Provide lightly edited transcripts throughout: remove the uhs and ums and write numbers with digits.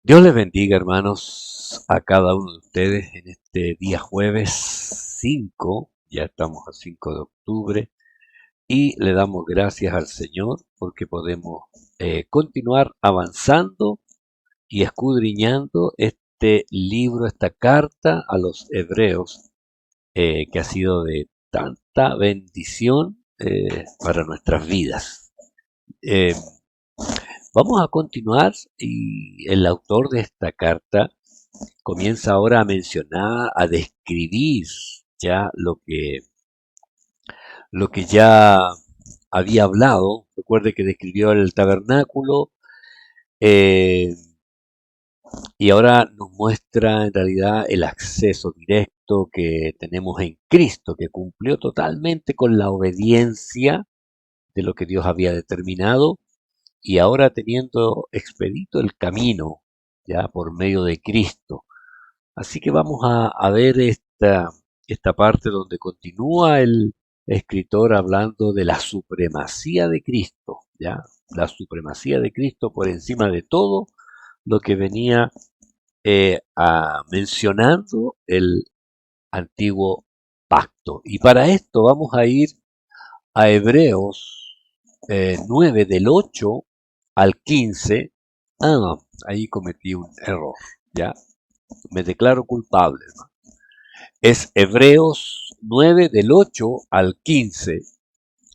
Dios les bendiga, hermanos, a cada uno de ustedes en este día jueves 5. Ya estamos a 5 de octubre, y le damos gracias al Señor porque podemos continuar avanzando y escudriñando este libro, esta carta a los hebreos, que ha sido de tanta bendición para nuestras vidas. Eh, Vamos a continuar, y el autor de esta carta comienza ahora a mencionar, a describir ya lo que ya había hablado. Recuerde que describió el tabernáculo, eh, y ahora nos muestra en realidad el acceso directo que tenemos en Cristo, que cumplió totalmente con la obediencia de lo que Dios había determinado, y ahora teniendo expedito el camino ya por medio de Cristo. Así que vamos a ver esta parte donde continúa el escritor hablando de la supremacía de Cristo, ¿ya? La supremacía de Cristo por encima de todo lo que venía mencionando el antiguo pacto. Y para esto vamos a ir a Hebreos 9 del 8 al 15. Ahí cometí un error, ¿ya? Me declaro culpable, ¿no? Es Hebreos 9 del 8 al 15,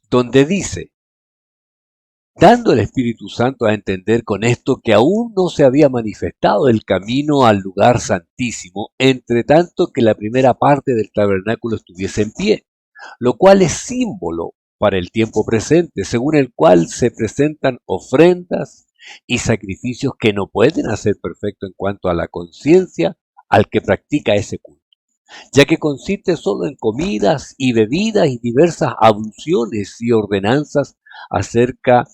donde dice: dando el Espíritu Santo a entender con esto que aún no se había manifestado el camino al lugar santísimo, entre tanto que la primera parte del tabernáculo estuviese en pie, lo cual es símbolo para el tiempo presente, según el cual se presentan ofrendas y sacrificios que no pueden hacer perfecto en cuanto a la conciencia al que practica ese culto, ya que consiste solo en comidas y bebidas y diversas abluciones y ordenanzas acerca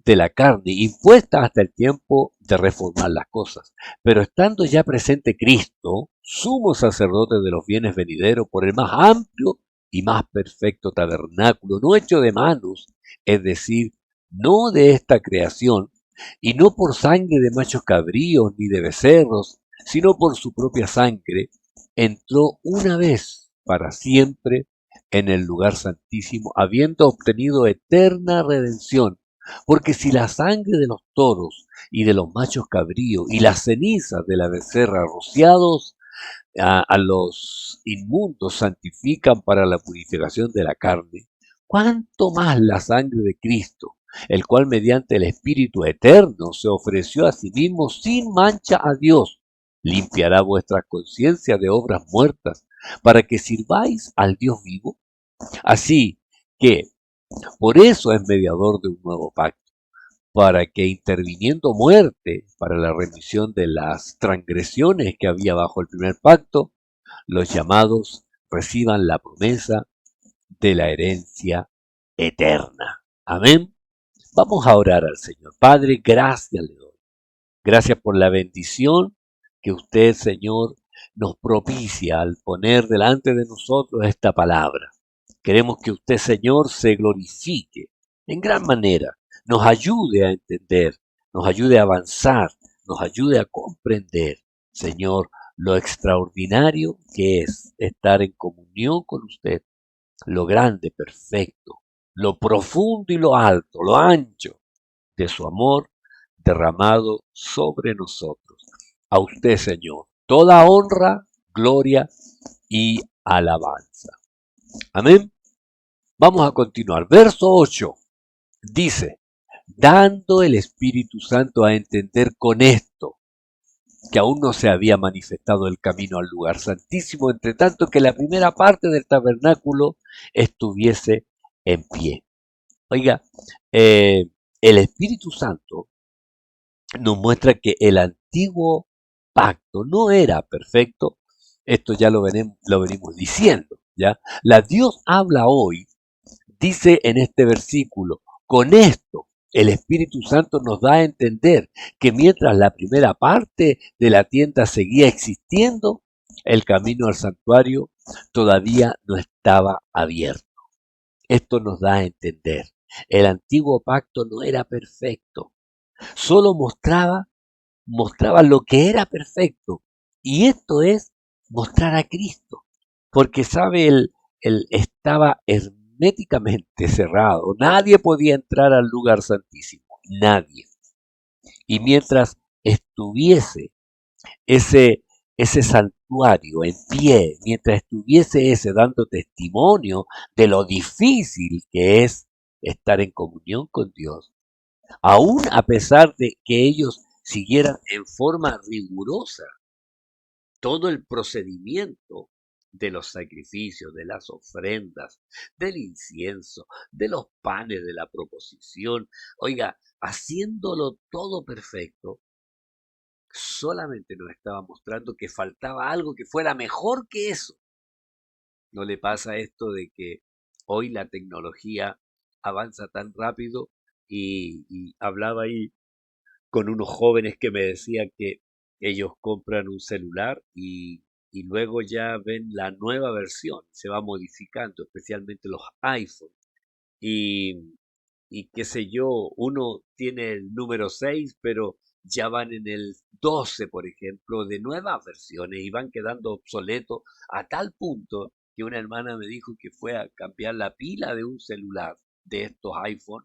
de la carne, impuestas hasta el tiempo de reformar las cosas. Pero estando ya presente Cristo, sumo sacerdote de los bienes venideros, por el más amplio y más perfecto tabernáculo, no hecho de manos, es decir, no de esta creación, y no por sangre de machos cabríos ni de becerros, sino por su propia sangre, entró una vez para siempre en el lugar santísimo, habiendo obtenido eterna redención. Porque si la sangre de los toros y de los machos cabríos y las cenizas de la becerra rociados a los inmundos santifican para la purificación de la carne, cuánto más la sangre de Cristo, el cual mediante el Espíritu eterno se ofreció a sí mismo sin mancha a Dios, limpiará vuestra conciencia de obras muertas, para que sirváis al Dios vivo. Así que por eso es mediador de un nuevo pacto, para que, interviniendo muerte para la remisión de las transgresiones que había bajo el primer pacto, los llamados reciban la promesa de la herencia eterna. Amén. Vamos a orar al Señor. Padre, gracias le doy. Gracias por la bendición que usted, Señor, nos propicia al poner delante de nosotros esta palabra. Queremos que usted, Señor, se glorifique en gran manera, nos ayude a entender, nos ayude a avanzar, nos ayude a comprender, Señor, lo extraordinario que es estar en comunión con usted, lo grande, perfecto, lo profundo y lo alto, lo ancho de su amor derramado sobre nosotros. A usted, Señor, toda honra, gloria y alabanza. Amén. Vamos a continuar. Verso 8 dice: dando el Espíritu Santo a entender con esto, que aún no se había manifestado el camino al lugar santísimo, entre tanto que la primera parte del tabernáculo estuviese en pie. Oiga, el Espíritu Santo nos muestra que el antiguo pacto no era perfecto. Esto ya lo venimos diciendo, ¿ya? La Dios habla hoy, dice en este versículo: con esto el Espíritu Santo nos da a entender que mientras la primera parte de la tienda seguía existiendo, el camino al santuario todavía no estaba abierto. Esto nos da a entender: el antiguo pacto no era perfecto, solo mostraba mostraba lo que era perfecto. Y esto es mostrar a Cristo. Porque, sabe, él estaba herméticamente cerrado. Nadie podía entrar al lugar santísimo. Nadie. Y mientras estuviese ese, ese santuario en pie, mientras estuviese ese dando testimonio de lo difícil que es estar en comunión con Dios, aún a pesar de que ellos siguieran en forma rigurosa todo el procedimiento de los sacrificios, de las ofrendas, del incienso, de los panes de la proposición, oiga, haciéndolo todo perfecto, solamente nos estaba mostrando que faltaba algo que fuera mejor que eso. ¿No le pasa esto de que hoy la tecnología avanza tan rápido? Y hablaba ahí con unos jóvenes que me decían que ellos compran un celular y luego ya ven la nueva versión, se va modificando, especialmente los iPhone. Y, y qué sé yo, uno tiene el número 6 pero ya van en el 12 por ejemplo, de nuevas versiones y van quedando obsoletos a tal punto que una hermana me dijo que fue a cambiar la pila de un celular de estos iPhone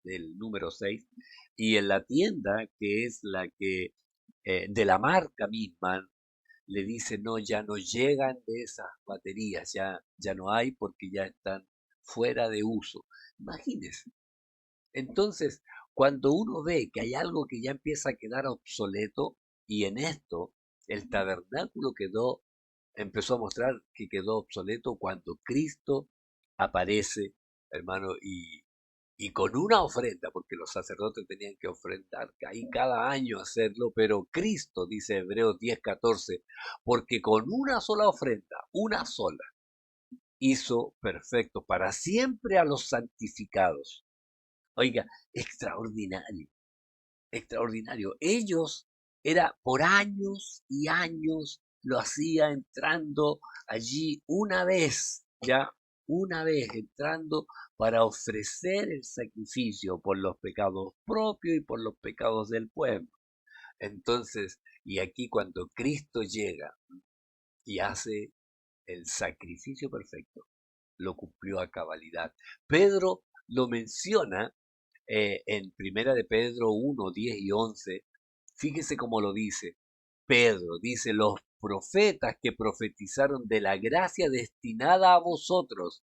del número 6 y en la tienda, que es la que de la marca misma, le dice, no, ya no llegan de esas baterías, ya no hay porque ya están fuera de uso. Imagínense. Entonces, cuando uno ve que hay algo que ya empieza a quedar obsoleto, y en esto el tabernáculo empezó a mostrar que quedó obsoleto cuando Cristo aparece, hermano, y con una ofrenda, porque los sacerdotes tenían que ofrendar, ahí cada año hacerlo, pero Cristo, dice Hebreos 10:14, porque con una sola ofrenda, una sola, hizo perfecto para siempre a los santificados. Oiga, extraordinario, extraordinario. Ellos era por años y años lo hacía entrando allí una vez, ya una vez entrando para ofrecer el sacrificio por los pecados propios y por los pecados del pueblo. Entonces, y aquí cuando Cristo llega y hace el sacrificio perfecto, lo cumplió a cabalidad. Pedro lo menciona en Primera de Pedro 1, 10 y 11, fíjese cómo lo dice. Pedro dice, los profetas que profetizaron de la gracia destinada a vosotros.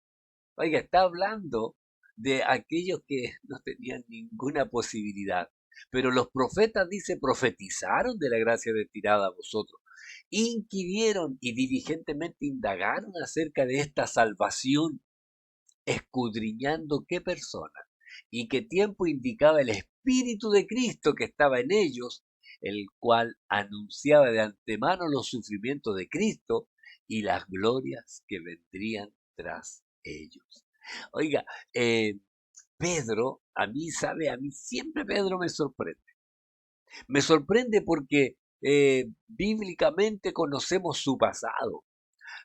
Oiga, está hablando de aquellos que no tenían ninguna posibilidad. Pero los profetas, dice, profetizaron de la gracia destinada a vosotros. Inquirieron y diligentemente indagaron acerca de esta salvación, escudriñando qué persona y qué tiempo indicaba el Espíritu de Cristo que estaba en ellos, el cual anunciaba de antemano los sufrimientos de Cristo y las glorias que vendrían tras ellos. Oiga, Pedro, a mí siempre Pedro me sorprende. Me sorprende porque bíblicamente conocemos su pasado,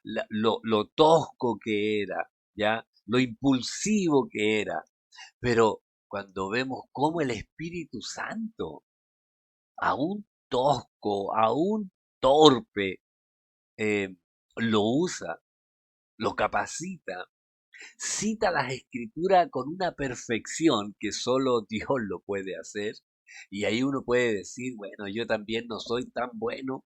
lo tosco que era, ¿ya? Lo impulsivo que era. Pero cuando vemos cómo el Espíritu Santo, aún tosco, aún torpe, eh, lo usa, lo capacita, cita las escrituras con una perfección que solo Dios lo puede hacer. Y ahí uno puede decir, bueno, yo también no soy tan bueno.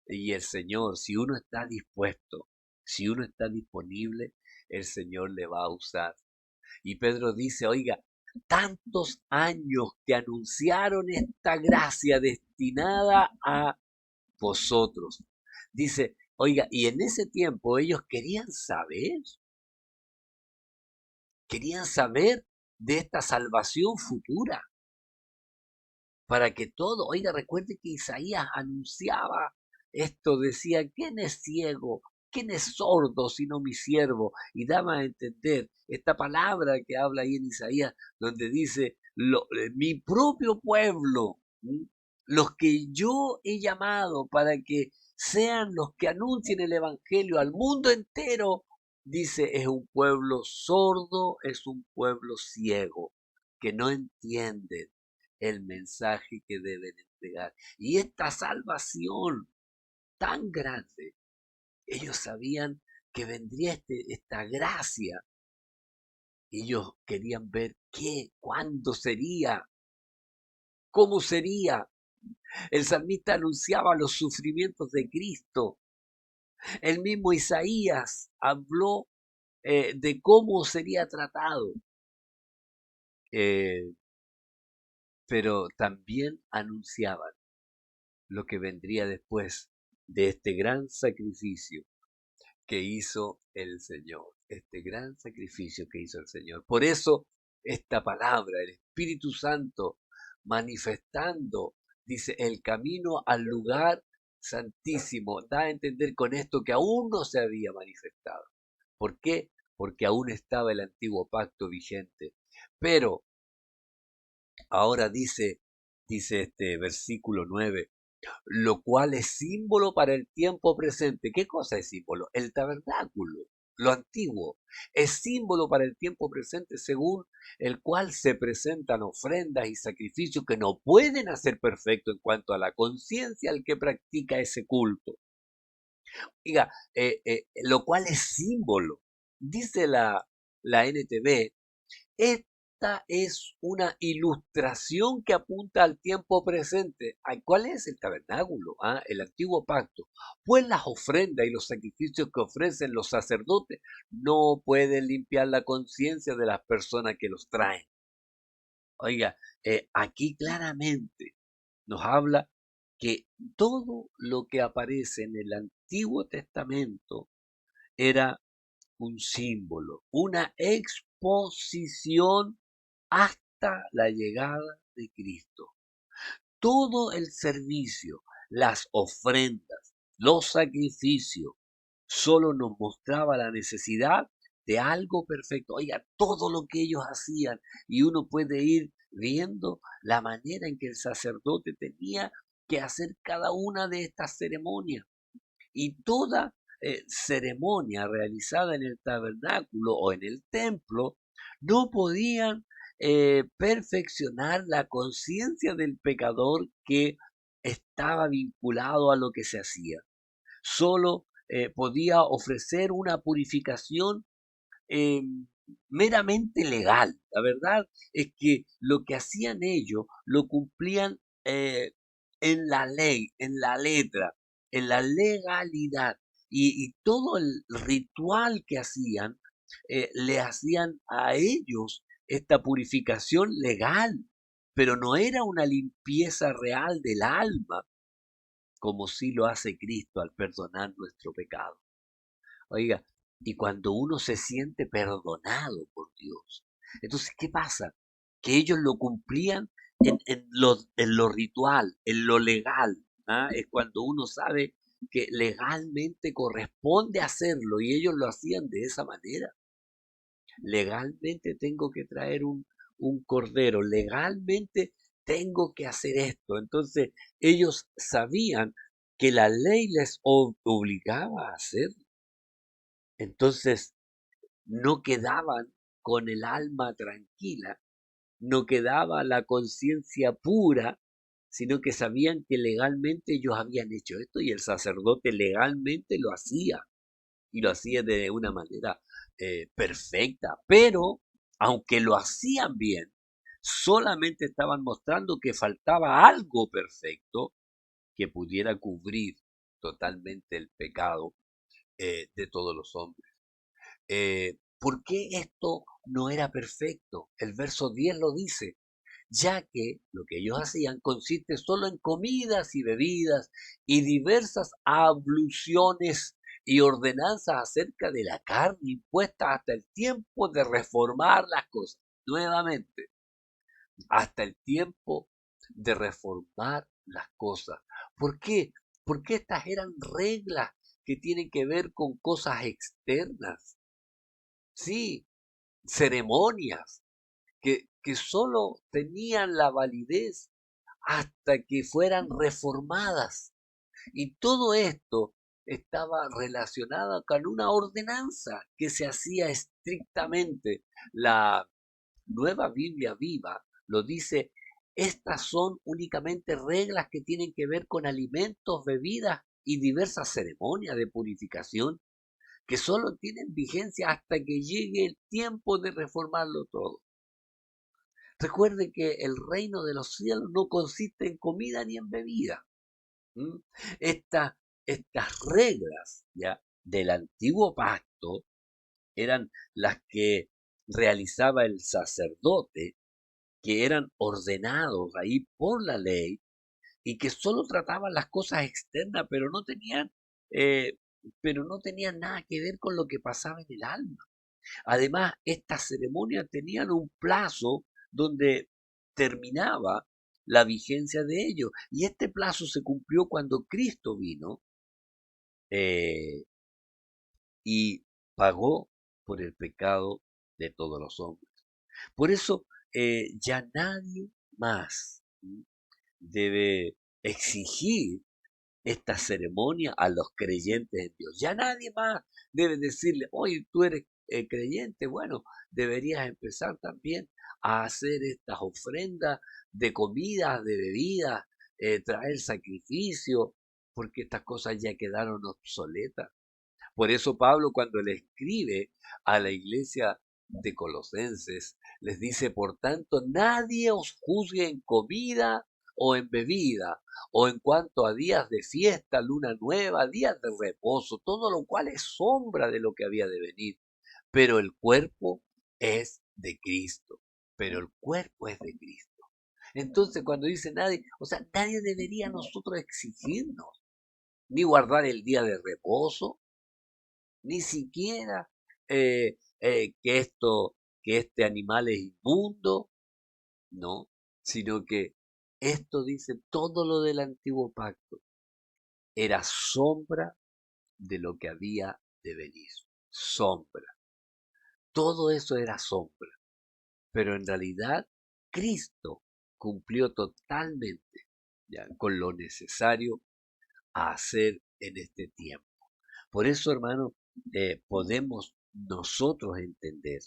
Y el Señor, si uno está dispuesto, si uno está disponible, el Señor le va a usar. Y Pedro dice, oiga, tantos años que anunciaron esta gracia destinada a vosotros. Dice, oiga, y en ese tiempo ellos querían saber de esta salvación futura, para que todo, oiga, recuerde que Isaías anunciaba esto, decía, ¿quién es ciego? ¿Quién es sordo sino mi siervo? Y daba a entender esta palabra que habla ahí en Isaías, donde dice, mi propio pueblo, ¿m? Los que yo he llamado para que sean los que anuncien el Evangelio al mundo entero, dice, es un pueblo sordo, es un pueblo ciego, que no entiende el mensaje que deben entregar. Y esta salvación tan grande, ellos sabían que vendría esta gracia. Ellos querían ver qué, cuándo sería, cómo sería. El salmista anunciaba los sufrimientos de Cristo. El mismo Isaías habló de cómo sería tratado. Eh, pero también anunciaban lo que vendría después de este gran sacrificio que hizo el Señor, este gran sacrificio que hizo el Señor. Por eso esta palabra, el Espíritu Santo manifestando, dice, el camino al lugar santísimo, da a entender con esto que aún no se había manifestado. ¿Por qué? Porque aún estaba el antiguo pacto vigente. Pero ahora dice este versículo 9, lo cual es símbolo para el tiempo presente. ¿Qué cosa es símbolo? El tabernáculo, lo antiguo, es símbolo para el tiempo presente según el cual se presentan ofrendas y sacrificios que no pueden hacer perfecto en cuanto a la conciencia al que practica ese culto. Diga, lo cual es símbolo. Dice la NTV, esta es una ilustración que apunta al tiempo presente. ¿Cuál es el tabernáculo? El antiguo pacto. Pues las ofrendas y los sacrificios que ofrecen los sacerdotes no pueden limpiar la conciencia de las personas que los traen. Oiga, aquí claramente nos habla que todo lo que aparece en el Antiguo Testamento era un símbolo, una exposición hasta la llegada de Cristo. Todo el servicio, las ofrendas, los sacrificios, solo nos mostraba la necesidad de algo perfecto. Oiga, todo lo que ellos hacían y uno puede ir viendo la manera en que el sacerdote tenía que hacer cada una de estas ceremonias. Y toda ceremonia realizada en el tabernáculo o en el templo no podían perfeccionar la conciencia del pecador que estaba vinculado a lo que se hacía. Solo podía ofrecer una purificación eh, meramente legal. La verdad es que lo que hacían ellos lo cumplían en la ley, en la letra, en la legalidad. Y todo el ritual que hacían, le hacían a ellos esta purificación legal, pero no era una limpieza real del alma, como sí lo hace Cristo al perdonar nuestro pecado. Oiga, y cuando uno se siente perdonado por Dios, entonces, ¿qué pasa? Que ellos lo cumplían en lo ritual, en lo legal. Es cuando uno sabe que legalmente corresponde hacerlo y ellos lo hacían de esa manera. Legalmente tengo que traer un cordero, legalmente tengo que hacer esto. Entonces, ellos sabían que la ley les obligaba a hacerlo. Entonces, no quedaban con el alma tranquila, no quedaba la conciencia pura, sino que sabían que legalmente ellos habían hecho esto y el sacerdote legalmente lo hacía y lo hacía de una manera perfecta, pero aunque lo hacían bien, solamente estaban mostrando que faltaba algo perfecto que pudiera cubrir totalmente el pecado de todos los hombres. ¿Por qué esto no era perfecto? El verso 10 lo dice, ya que lo que ellos hacían consiste solo en comidas y bebidas y diversas abluciones y ordenanzas acerca de la carne impuesta hasta el tiempo de reformar las cosas. Nuevamente, hasta el tiempo de reformar las cosas. ¿Por qué? Porque estas eran reglas que tienen que ver con cosas externas. Sí, ceremonias que solo tenían la validez hasta que fueran reformadas. Y todo esto estaba relacionado con una ordenanza que se hacía estrictamente. La Nueva Biblia Viva lo dice Estas son únicamente reglas que tienen que ver con alimentos, bebidas y diversas ceremonias de purificación que solo tienen vigencia hasta que llegue el tiempo de reformarlo todo. Recuerde que el reino de los cielos no consiste en comida ni en bebida. ¿Mm? Esta- Estas reglas ya del antiguo pacto eran las que realizaba el sacerdote, que eran ordenados ahí por la ley y que solo trataban las cosas externas, eh, pero no tenían nada que ver con lo que pasaba en el alma. Además, estas ceremonias tenían un plazo donde terminaba la vigencia de ellos, y este plazo se cumplió cuando Cristo vino eh, y pagó por el pecado de todos los hombres. Por eso ya nadie más debe exigir esta ceremonia a los creyentes en Dios. Ya nadie más debe decirle, oye, tú eres creyente, bueno, deberías empezar también a hacer estas ofrendas de comidas, de bebidas, traer sacrificio, porque estas cosas ya quedaron obsoletas. Por eso Pablo, cuando le escribe a la iglesia de Colosenses, les dice: por tanto, nadie os juzgue en comida o en bebida, o en cuanto a días de fiesta, luna nueva, días de reposo, todo lo cual es sombra de lo que había de venir. Pero el cuerpo es de Cristo. Pero el cuerpo es de Cristo. Entonces, cuando dice nadie, o sea, nadie debería nosotros exigirnos, ni guardar el día de reposo, ni siquiera que este animal es inmundo, no, sino que esto dice todo lo del antiguo pacto, era sombra de lo que había de venir, sombra, todo eso era sombra, pero en realidad Cristo cumplió totalmente ya, con lo necesario a hacer en este tiempo. Por eso, hermano, podemos nosotros entender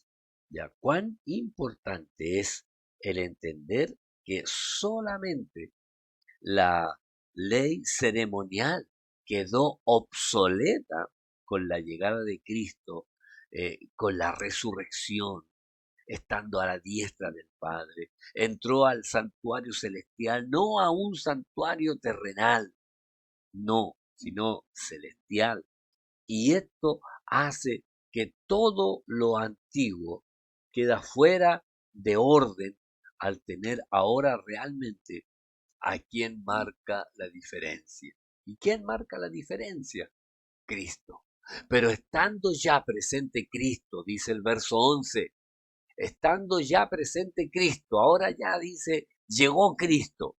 ya cuán importante es el entender que solamente la ley ceremonial quedó obsoleta con la llegada de Cristo, con la resurrección, estando a la diestra del Padre. Entró al santuario celestial, no a un santuario terrenal, no, sino celestial. Y esto hace que todo lo antiguo queda fuera de orden al tener ahora realmente a quien marca la diferencia. ¿Y quién marca la diferencia? Cristo. Pero estando ya presente Cristo, dice el verso 11, estando ya presente Cristo, ahora ya dice, llegó Cristo,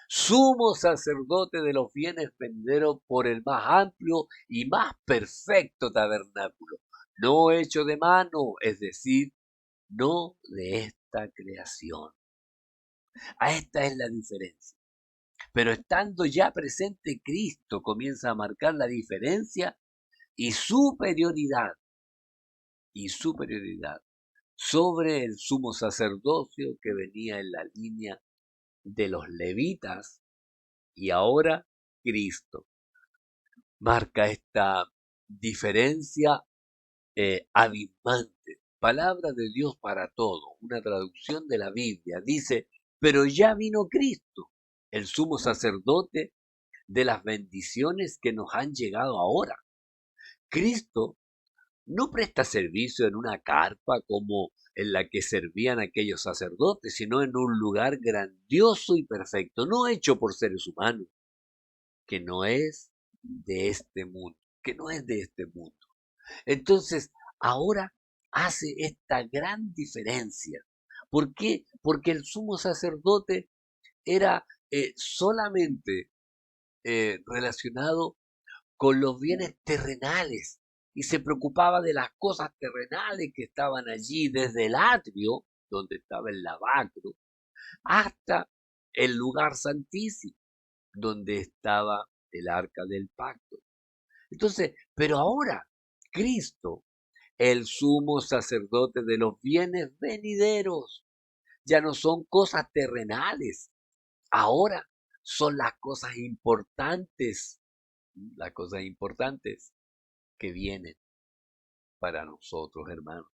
sumo sacerdote de los bienes venideros por el más amplio y más perfecto tabernáculo, no hecho de mano, es decir, no de esta creación. A esta es la diferencia. Pero estando ya presente Cristo comienza a marcar la diferencia y superioridad sobre el sumo sacerdocio que venía en la línea de los levitas, y ahora Cristo marca esta diferencia abismante. Palabra de Dios para todo, una traducción de la Biblia. Dice, pero ya vino Cristo, el sumo sacerdote de las bendiciones que nos han llegado ahora. Cristo no presta servicio en una carpa como en la que servían aquellos sacerdotes, sino en un lugar grandioso y perfecto, no hecho por seres humanos, que no es de este mundo, que no es de este mundo. Entonces, ahora hace esta gran diferencia. ¿Por qué? Porque el sumo sacerdote era solamente relacionado con los bienes terrenales y se preocupaba de las cosas terrenales que estaban allí, desde el atrio, donde estaba el lavacro, hasta el lugar santísimo, donde estaba el arca del pacto. Entonces, pero ahora Cristo, el sumo sacerdote de los bienes venideros, ya no son cosas terrenales, ahora son las cosas importantes que vienen para nosotros, hermanos.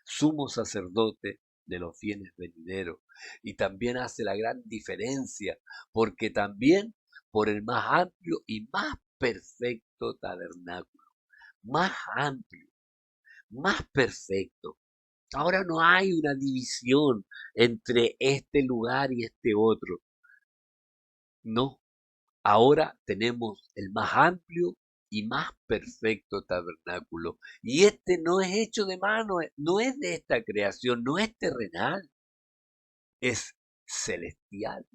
Sumo sacerdote de los bienes venideros. Y también hace la gran diferencia, porque también por el más amplio y más perfecto tabernáculo, más amplio, más perfecto. Ahora no hay una división entre este lugar y este otro. No, ahora tenemos el más amplio y más perfecto tabernáculo. Y este no es hecho de mano, no es de esta creación, no es terrenal, es celestial.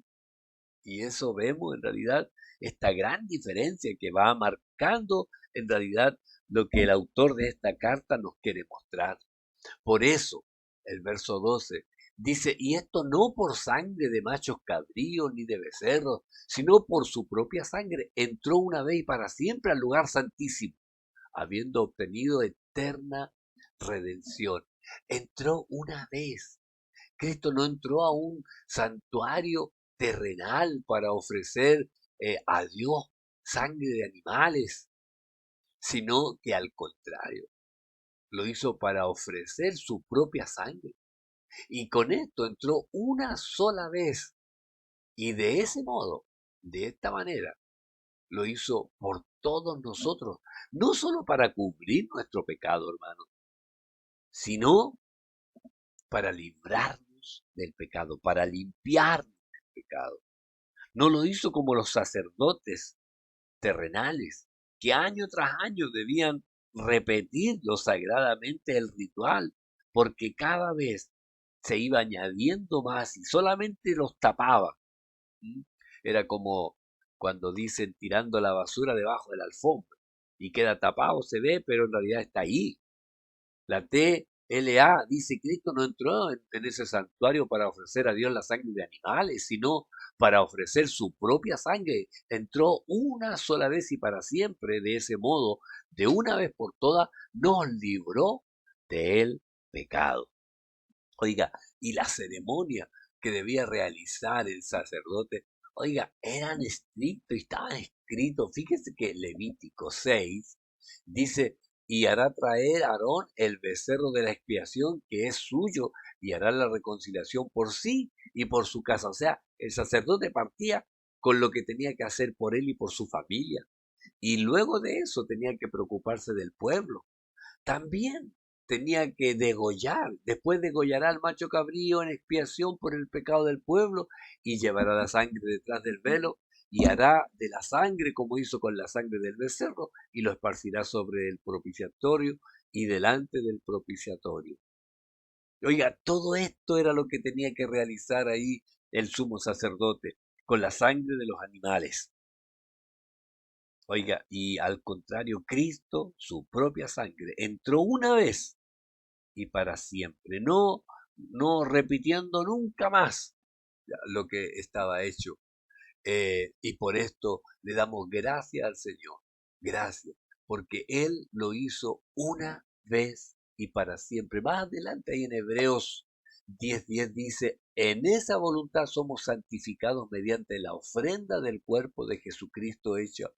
Y eso vemos en realidad esta gran diferencia que va marcando en realidad lo que el autor de esta carta nos quiere mostrar. Por eso, el verso 12 dice, y esto no por sangre de machos cabríos ni de becerros, sino por su propia sangre, entró una vez y para siempre al lugar santísimo, habiendo obtenido eterna redención. Entró una vez. Cristo no entró a un santuario terrenal para ofrecer a Dios sangre de animales, sino que al contrario, lo hizo para ofrecer su propia sangre. Y con esto entró una sola vez. Y de ese modo, de esta manera, lo hizo por todos nosotros. No solo para cubrir nuestro pecado, hermano, sino para librarnos del pecado, para limpiarnos del pecado. No lo hizo como los sacerdotes terrenales, que año tras año debían repetirlo sagradamente el ritual, porque cada vez se iba añadiendo más y solamente los tapaba. ¿Mm? Era como cuando dicen tirando la basura debajo de la alfombra y queda tapado, se ve, pero en realidad está ahí. La TLA dice, Cristo no entró en ese santuario para ofrecer a Dios la sangre de animales, sino para ofrecer su propia sangre. Entró una sola vez y para siempre. De ese modo, de una vez por todas, nos libró del pecado. Oiga, y la ceremonia que debía realizar el sacerdote, oiga, eran estrictos y estaban escritos. Fíjese que Levítico 6 dice, y hará traer a Aarón el becerro de la expiación que es suyo, y hará la reconciliación por sí y por su casa. O sea, el sacerdote partía con lo que tenía que hacer por él y por su familia. Y luego de eso tenía que preocuparse del pueblo. También tenía que degollar, después degollará al macho cabrío en expiación por el pecado del pueblo y llevará la sangre detrás del velo y hará de la sangre como hizo con la sangre del becerro y lo esparcirá sobre el propiciatorio y delante del propiciatorio. Oiga, todo esto era lo que tenía que realizar ahí el sumo sacerdote con la sangre de los animales. Oiga, y al contrario, Cristo, su propia sangre, entró una vez y para siempre, no repitiendo nunca más lo que estaba hecho. Y por esto le damos gracias al Señor, gracias, porque Él lo hizo una vez y para siempre. Más adelante ahí en Hebreos 10:10 dice, en esa voluntad somos santificados mediante la ofrenda del cuerpo de Jesucristo hecha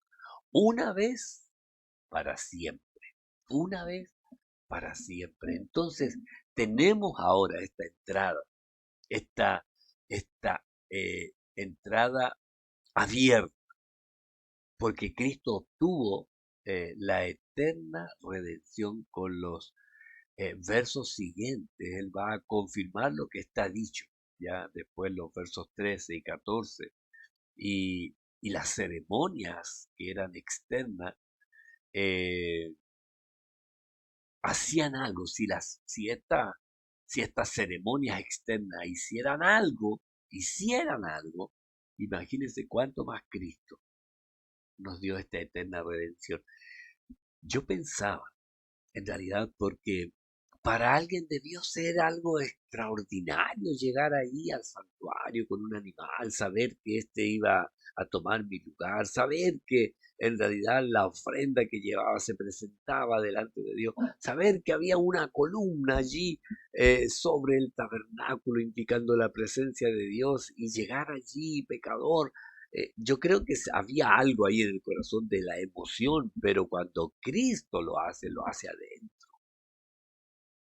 una vez para siempre, una vez para siempre. Entonces, tenemos ahora esta, esta entrada abierta, porque Cristo obtuvo la eterna redención con los versos siguientes. Él va a confirmar lo que está dicho, ya después los versos 13 y 14, y las ceremonias que eran externas, eh, hacían algo, si estas ceremonias externas hicieran algo, imagínense cuánto más Cristo nos dio esta eterna redención. Yo pensaba, en realidad, porque para alguien debió ser algo extraordinario llegar ahí al santuario con un animal, saber que éste iba a tomar mi lugar, saber que en realidad la ofrenda que llevaba se presentaba delante de Dios, saber que había una columna allí sobre el tabernáculo indicando la presencia de Dios y llegar allí, pecador. Yo creo que había algo ahí en el corazón de la emoción, pero cuando Cristo lo hace adentro.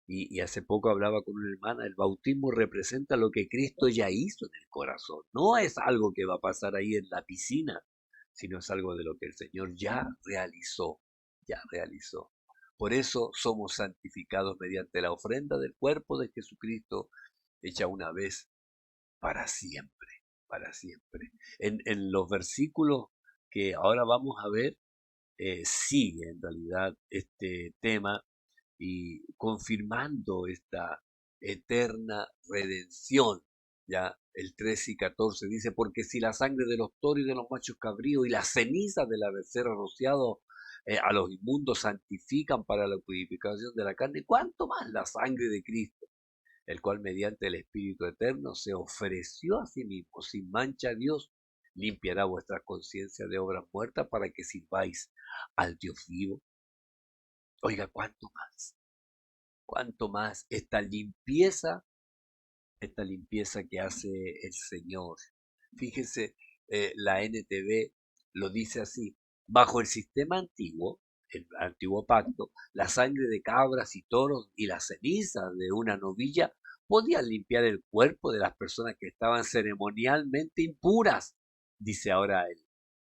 Y hace poco hablaba con una hermana, el bautismo representa lo que Cristo ya hizo en el corazón. No es algo que va a pasar ahí en la piscina, sino es algo de lo que el Señor ya realizó, ya realizó. Por eso somos santificados mediante la ofrenda del cuerpo de Jesucristo, hecha una vez para siempre, para siempre. En los versículos que ahora vamos a ver, sigue en realidad este tema y confirmando esta eterna redención. Ya el 13 y 14 dice, porque si la sangre de los toros y de los machos cabríos y las cenizas de la becerra rociado a los inmundos santifican para la purificación de la carne, ¿cuánto más la sangre de Cristo, el cual mediante el Espíritu Eterno se ofreció a sí mismo sin mancha a Dios, limpiará vuestra conciencia de obras muertas para que sirváis al Dios vivo? Oiga, cuánto más esta limpieza que hace el Señor. Fíjese, la NTV lo dice así: bajo el sistema antiguo, el antiguo pacto, la sangre de cabras y toros y la ceniza de una novilla podían limpiar el cuerpo de las personas que estaban ceremonialmente impuras, dice ahora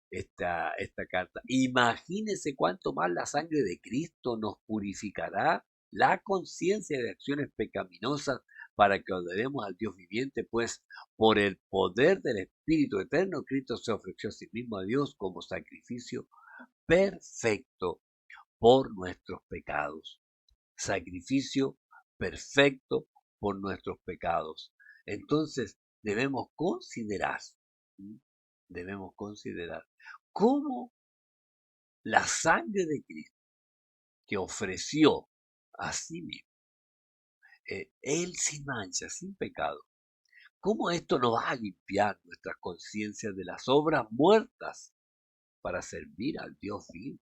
esta carta. Imagínese cuánto más la sangre de Cristo nos purificará la conciencia de acciones pecaminosas para que adoremos al Dios viviente, pues por el poder del Espíritu Eterno, Cristo se ofreció a sí mismo a Dios como sacrificio perfecto por nuestros pecados. Sacrificio perfecto por nuestros pecados. Entonces debemos considerar cómo la sangre de Cristo que ofreció a sí mismo, Él sin mancha, sin pecado, cómo esto nos va a limpiar nuestras conciencias de las obras muertas para servir al Dios vivo.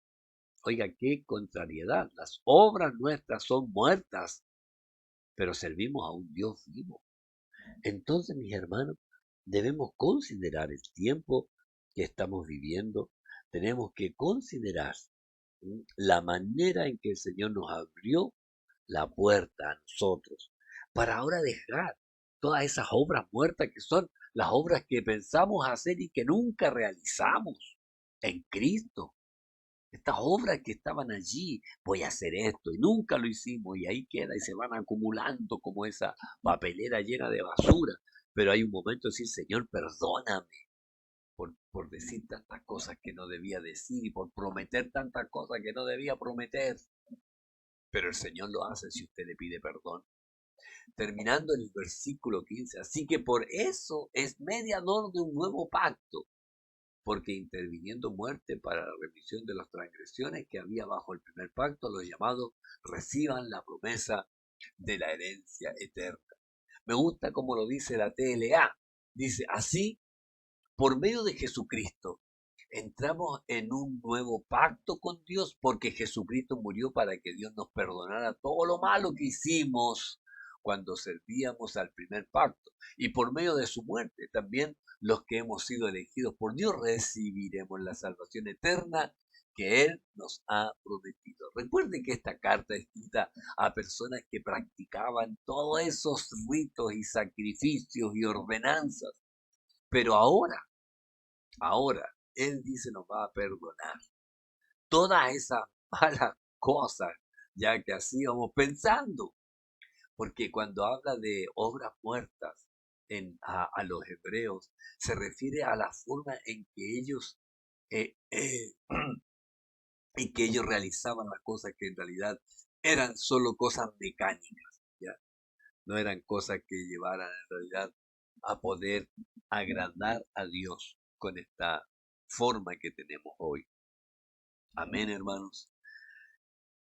Oiga, qué contrariedad. Las obras nuestras son muertas, pero servimos a un Dios vivo. Entonces, mis hermanos, debemos considerar el tiempo que estamos viviendo. Tenemos que considerar la manera en que el Señor nos abrió la puerta a nosotros para ahora dejar todas esas obras muertas que son las obras que pensamos hacer y que nunca realizamos en Cristo. Estas obras que estaban allí, voy a hacer esto y nunca lo hicimos y ahí queda y se van acumulando como esa papelera llena de basura. Pero hay un momento de decir, Señor, perdóname por decir tantas cosas que no debía decir y por prometer tantas cosas que no debía prometer. Pero el Señor lo hace si usted le pide perdón. Terminando en el versículo 15, así que por eso es mediador de un nuevo pacto, porque interviniendo muerte para la remisión de las transgresiones que había bajo el primer pacto, los llamados reciban la promesa de la herencia eterna. Me gusta como lo dice la TLA. Dice, así, por medio de Jesucristo, entramos en un nuevo pacto con Dios porque Jesucristo murió para que Dios nos perdonara todo lo malo que hicimos cuando servíamos al primer pacto. Y por medio de su muerte también los que hemos sido elegidos por Dios recibiremos la salvación eterna que Él nos ha prometido. Recuerden que esta carta es escrita a personas que practicaban todos esos ritos y sacrificios y ordenanzas. Pero ahora, Él dice nos va a perdonar todas esas malas cosas ya que hacíamos pensando. Porque cuando habla de obras muertas a los hebreos, se refiere a la forma en que ellos, eh, eh, en que ellos realizaban las cosas que en realidad eran solo cosas mecánicas, ¿ya? No eran cosas que llevaran en realidad a poder agradar a Dios con esta forma que tenemos hoy. Amén, hermanos.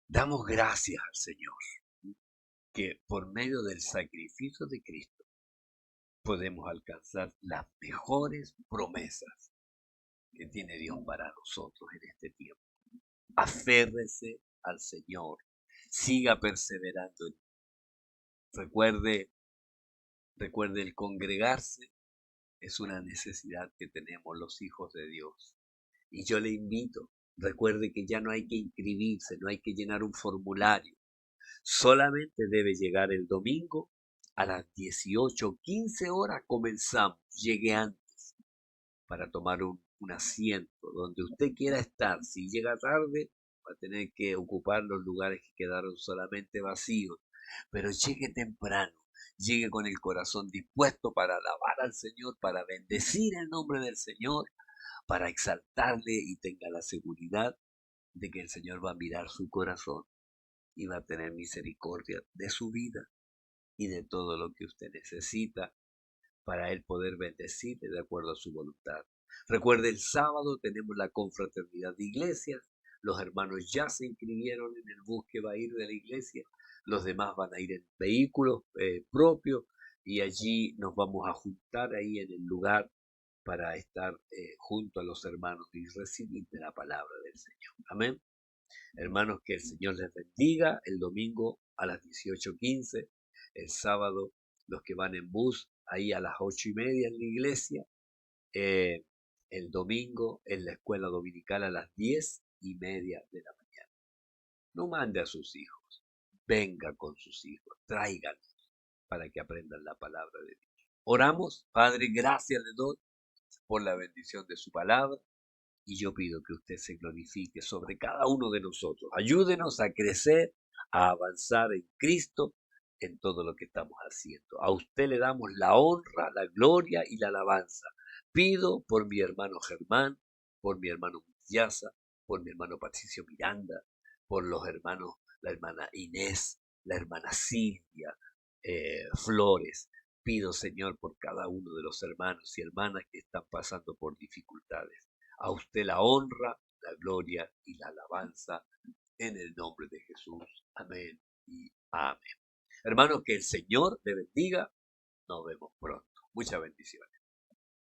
Damos gracias al Señor que por medio del sacrificio de Cristo podemos alcanzar las mejores promesas que tiene Dios para nosotros en este tiempo. Aférrese al Señor, siga perseverando. Recuerde, recuerde el congregarse es una necesidad que tenemos los hijos de Dios. Y yo le invito, recuerde que ya no hay que inscribirse, no hay que llenar un formulario. Solamente debe llegar el domingo a las 18:15 comenzamos. Llegue antes para tomar un asiento donde usted quiera estar. Si llega tarde, va a tener que ocupar los lugares que quedaron solamente vacíos. Pero llegue temprano, llegue con el corazón dispuesto para alabar al Señor, para bendecir el nombre del Señor, para exaltarle y tenga la seguridad de que el Señor va a mirar su corazón y va a tener misericordia de su vida y de todo lo que usted necesita para Él poder bendecirle de acuerdo a su voluntad. Recuerde, el sábado tenemos la confraternidad de iglesias. Los hermanos ya se inscribieron en el bus que va a ir de la iglesia. Los demás van a ir en vehículos propios y allí nos vamos a juntar ahí en el lugar para estar junto a los hermanos y recibir de la palabra del Señor. Amén. Hermanos, que el Señor les bendiga. El domingo a las 18:15, el sábado los que van en bus ahí a las 8:30 en la iglesia, eh, el domingo en la escuela dominical a las 10:30 de la mañana. No mande a sus hijos, venga con sus hijos, tráiganlos para que aprendan la palabra de Dios. Oramos. Padre, gracias le doy por la bendición de su palabra. Y yo pido que usted se glorifique sobre cada uno de nosotros. Ayúdenos a crecer, a avanzar en Cristo en todo lo que estamos haciendo. A usted le damos la honra, la gloria y la alabanza. Pido por mi hermano Germán, por mi hermano Mutiaza, por mi hermano Patricio Miranda, por los hermanos, la hermana Inés, la hermana Silvia, Flores. Pido, Señor, por cada uno de los hermanos y hermanas que están pasando por dificultades. A usted la honra, la gloria y la alabanza en el nombre de Jesús. Amén y amén. Hermanos, que el Señor le bendiga. Nos vemos pronto. Muchas bendiciones.